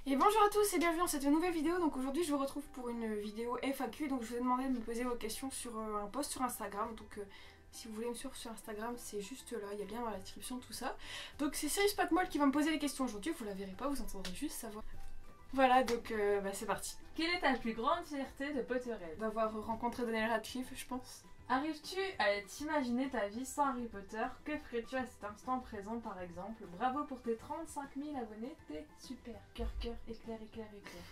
Et bonjour à tous et bienvenue dans cette nouvelle vidéo. Donc aujourd'hui je vous retrouve pour une vidéo FAQ. Donc je vous ai demandé de me poser vos questions sur un post sur Instagram. Donc si vous voulez me suivre sur Instagram, c'est juste là, il y a le lien dans la description, tout ça. Donc c'est Sirius Patmol qui va me poser les questions aujourd'hui. Vous la verrez pas, vous entendrez juste sa voix. Voilà, donc c'est parti. Quelle est ta plus grande fierté de Potterhead? D'avoir rencontré Daniel Radcliffe, je pense. Arrives-tu à t'imaginer ta vie sans Harry Potter? Que ferais-tu à cet instant présent par exemple? Bravo pour tes 35 000 abonnés, t'es super. Cœur, cœur, éclair, éclair, éclair.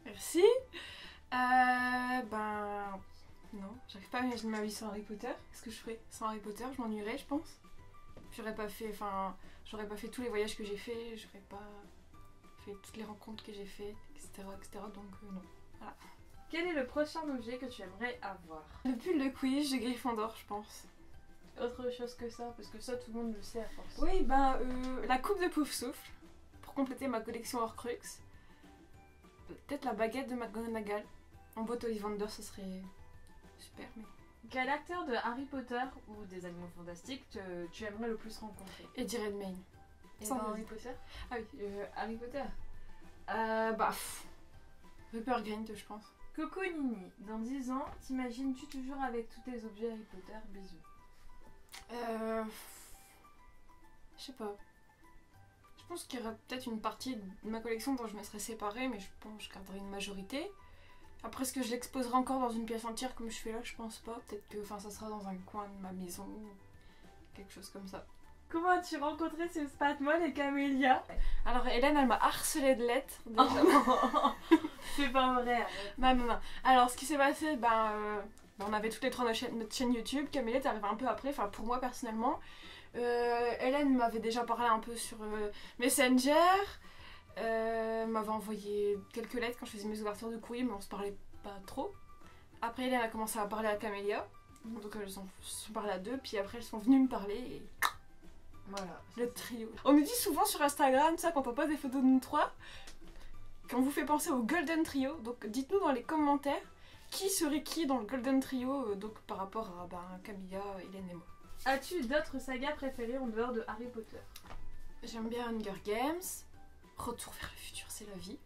Merci. Ben... Non, j'arrive pas à imaginer ma vie sans Harry Potter. Qu'est-ce que je ferais sans Harry Potter? Je m'ennuierais, je pense. J'aurais pas fait tous les voyages que j'ai fait, j'aurais pas fait toutes les rencontres que j'ai fait, etc. Donc non. Voilà. Quel est le prochain objet que tu aimerais avoir? Le pull de Quidditch de Gryffondor, je pense. Autre chose que ça, parce que ça tout le monde le sait à force. Oui, ben la coupe de Poufsouffle, pour compléter ma collection Horcrux. Peut-être la baguette de McGonagall. En boîte Ollivander, ce serait super. Mais... Quel acteur de Harry Potter ou des Animaux Fantastiques tu aimerais le plus rencontrer? Eddie Redmayne. Et Sans dans Harry Potter? Ah oui, Harry Potter. Rupert Grint, je pense. Coco Nini, dans 10 ans, t'imagines-tu toujours avec tous tes objets Harry Potter? Bisous. Je sais pas. Je pense qu'il y aura peut-être une partie de ma collection dont je me serais séparée, mais je pense que je garderai une majorité. Après, est-ce que je l'exposerai encore dans une pièce entière comme je fais là? Je pense pas. Peut-être que ça sera dans un coin de ma maison ou quelque chose comme ça. Comment as-tu rencontré Sirius Patmol et Camélia? Alors, Hélène, elle m'a harcelée de lettres. C'est pas vrai. Non. Alors, ce qui s'est passé, on avait toutes les trois notre chaîne YouTube. Camélia est arrivée un peu après, enfin pour moi personnellement. Hélène m'avait déjà parlé un peu sur Messenger. M'avait envoyé quelques lettres quand je faisais mes ouvertures de courrier, mais on se parlait pas trop. Après, Hélène a commencé à parler à Camélia. Donc elles sont parlé à deux, puis après elles sont venues me parler et... Voilà, le trio. On nous dit souvent sur Instagram, ça, quand on poste des photos de nous trois, qu'on vous fait penser au Golden Trio. Donc dites-nous dans les commentaires qui serait qui dans le Golden Trio, donc par rapport à Camilla, Hélène et moi. As-tu d'autres sagas préférées en dehors de Harry Potter? J'aime bien Hunger Games, Retour vers le futur, c'est la vie,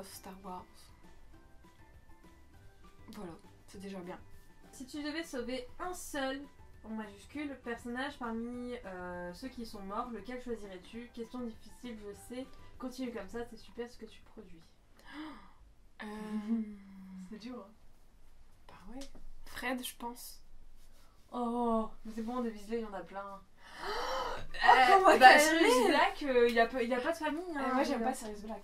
Star Wars. Voilà, c'est déjà bien. Si tu devais sauver un seul, en majuscule, personnage parmi ceux qui sont morts, lequel choisirais-tu? Question difficile, je sais. Continue comme ça, c'est super ce que tu produis. C'est dur, hein? Bah ouais. Fred, je pense. Oh, mais c'est bon, des Weasley, il y en a plein. Sirius Black, il y a pas de famille. Hein, moi j'aime pas Sirius Black.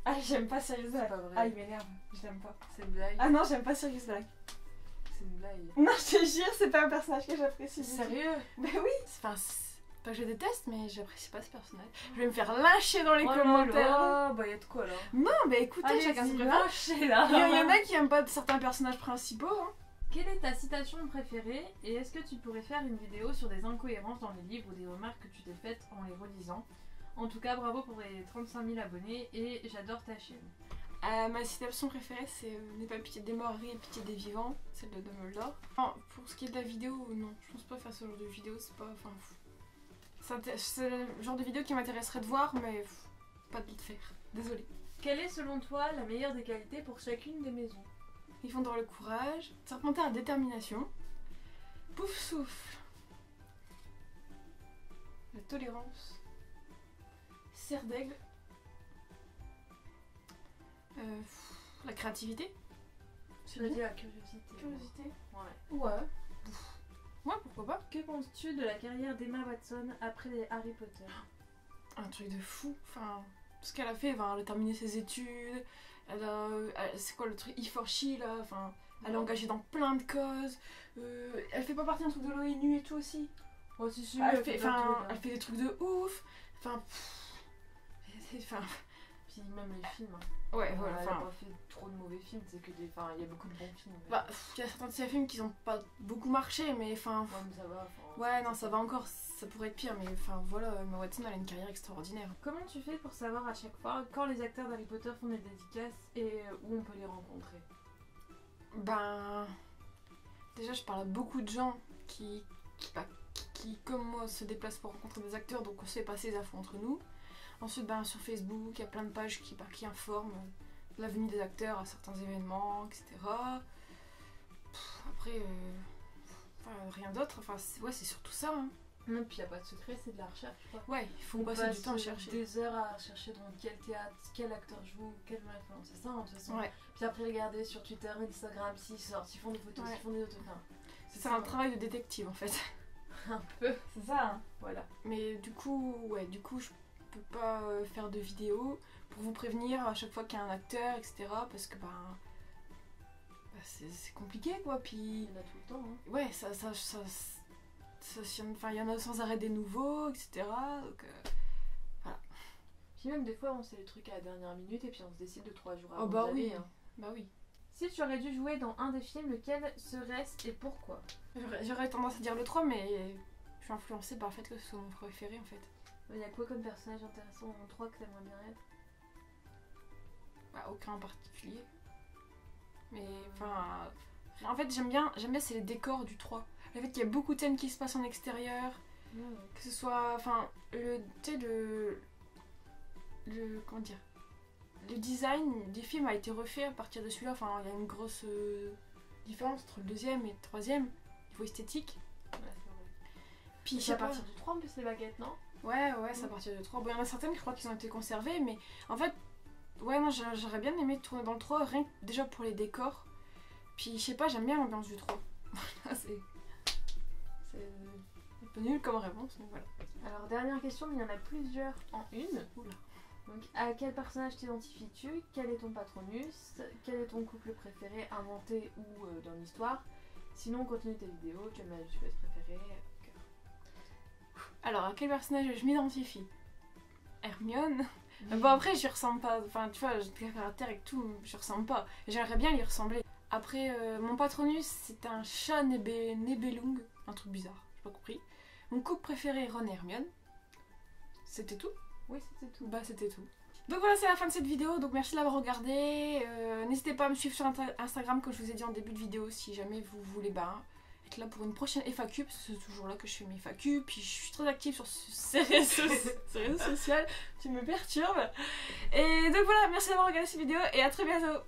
Ah, j'aime pas Sirius Black. Pas vrai. Ah, il m'énerve, je l'aime pas. C'est une blague. Ah non, j'aime pas Sirius Black. C'est une blague. Non, je te jure, c'est pas un personnage que j'apprécie. Sérieux? Mais oui. Enfin, pas que je déteste, mais j'apprécie pas ce personnage. Je vais me faire lyncher dans les commentaires. Là, bah y'a de quoi là. Non, mais écoutez, chacun se prépare. Lyncher là. Il y en a qui aiment pas certains personnages principaux. Hein. Quelle est ta citation préférée et est-ce que tu pourrais faire une vidéo sur des incohérences dans les livres ou des remarques que tu t'es faites en les relisant? En tout cas, bravo pour les 35 000 abonnés et j'adore ta chaîne. Ma citation préférée, c'est N'aie pas pitié des morts, et pitié des vivants, celle de Dumbledore. Enfin, pour ce qui est de la vidéo, non, je pense pas faire ce genre de vidéo, c'est pas. Enfin, c'est le genre de vidéo qui m'intéresserait de voir, mais pas de le faire. Désolée. Quelle est selon toi la meilleure des qualités pour chacune des maisons? Ils font dans le courage, Serpentard à détermination, Poufsouffle, la tolérance, Serre d'aigle, la créativité. Tu veux dire la curiosité. Curiosité. Ouais. Ouais. Ouais, pourquoi pas. Que penses-tu de la carrière d'Emma Watson après les Harry Potter? Un truc de fou. Enfin, ce qu'elle a fait, elle a terminé ses études. C'est quoi le truc E4She là, enfin, elle est engagée dans plein de causes. Elle fait pas partie d'un truc de l'ONU et tout aussi. Oh si si. Elle fait des trucs de ouf. Enfin, puis même les films. Ouais, voilà. Elle a pas fait trop de mauvais films, c'est que des. Enfin, il y a beaucoup de bons films. Il y a certains de ces films qui ont pas beaucoup marché, mais enfin. Ouais, mais ça va. Ouais, non, ça va encore. Ça pourrait être pire, mais enfin voilà, Emma Watson elle a une carrière extraordinaire. Comment tu fais pour savoir à chaque fois quand les acteurs d'Harry Potter font des dédicaces et où on peut les rencontrer? Déjà, je parle à beaucoup de gens qui comme moi, se déplacent pour rencontrer des acteurs, donc on se fait passer les infos entre nous. Ensuite, ben, sur Facebook, il y a plein de pages qui informent de la venue des acteurs à certains événements, etc. Après, rien d'autre. Enfin, c'est surtout ça. Hein. Non, puis il n'y a pas de secret, c'est de la recherche. Quoi. Ouais, il faut On passer passe du temps à chercher. des heures à chercher dans quel théâtre, quel acteur joue, quelle référence. C'est ça, hein, de toute façon. Ouais. Puis après, regarder sur Twitter, Instagram, s'ils sortent, s'ils font des photos, Ouais. s'ils font des autres. Enfin, C'est un travail de détective en fait. un peu, c'est ça. Hein. Voilà. Mais du coup, je peux pas faire de vidéo pour vous prévenir à chaque fois qu'il y a un acteur, etc. Parce que c'est compliqué quoi. Puis Il y en a tout le temps. Hein. ouais, il y en a sans arrêt des nouveaux, etc. Donc Puis même des fois, on sait les trucs à la dernière minute et puis on se décide de 3 jours avant. oh bah d'y oui, aller, hein. bah oui. Si tu aurais dû jouer dans un des films, lequel serait-ce et pourquoi? J'aurais tendance à dire le 3, mais je suis influencée par le fait que ce soit mon préféré en fait. Il y a quoi comme personnage intéressant dans 3 que t'aimerais bien être? Bah, aucun en particulier. Mais enfin. En fait, j'aime bien c'est les décors du 3. Le fait qu'il y a beaucoup de scènes qui se passent en extérieur. Que ce soit. Enfin, tu sais, comment dire. Le design du film a été refait à partir de celui-là. Enfin, il y a une grosse différence entre le deuxième et le troisième, niveau esthétique. Ouais, c'est vrai. Puis, je C'est sais à pas. partir du 3 en plus les baguettes, non? Ouais, c'est à partir de 3. Bon, il y en a certaines, je crois qu'ils ont été conservées, mais en fait, ouais, non, j'aurais bien aimé tourner dans le 3, rien que déjà pour les décors. Puis, je sais pas, j'aime bien l'ambiance du 3. Voilà, c'est un peu nul comme réponse, mais voilà. Alors, dernière question, mais il y en a plusieurs en une. Oula. Donc, à quel personnage t'identifies-tu? Quel est ton patronus? Quel est ton couple préféré, inventé ou dans l'histoire? Sinon, continue tes vidéos, quel ma youtubeuse préférée? Alors, à quel personnage je m'identifie? Hermione. Bon, après, je ressemble pas. Enfin, tu vois, j'ai le caractère et tout, je ressemble pas. J'aimerais bien lui ressembler. Après, mon patronus, c'est un chat Nébelung. Un truc bizarre, j'ai pas compris. Mon couple préféré, Ron et Hermione. C'était tout? Oui, c'était tout. Bah, c'était tout. Donc voilà, c'est la fin de cette vidéo. Donc merci de l'avoir regardé. N'hésitez pas à me suivre sur Instagram, comme je vous ai dit en début de vidéo, si jamais vous voulez être là pour une prochaine FAQ, parce que c'est toujours là que je fais mes FAQ. Puis je suis très active sur ces réseaux sociaux. Tu me perturbes. Et donc voilà, merci d'avoir regardé cette vidéo et à très bientôt.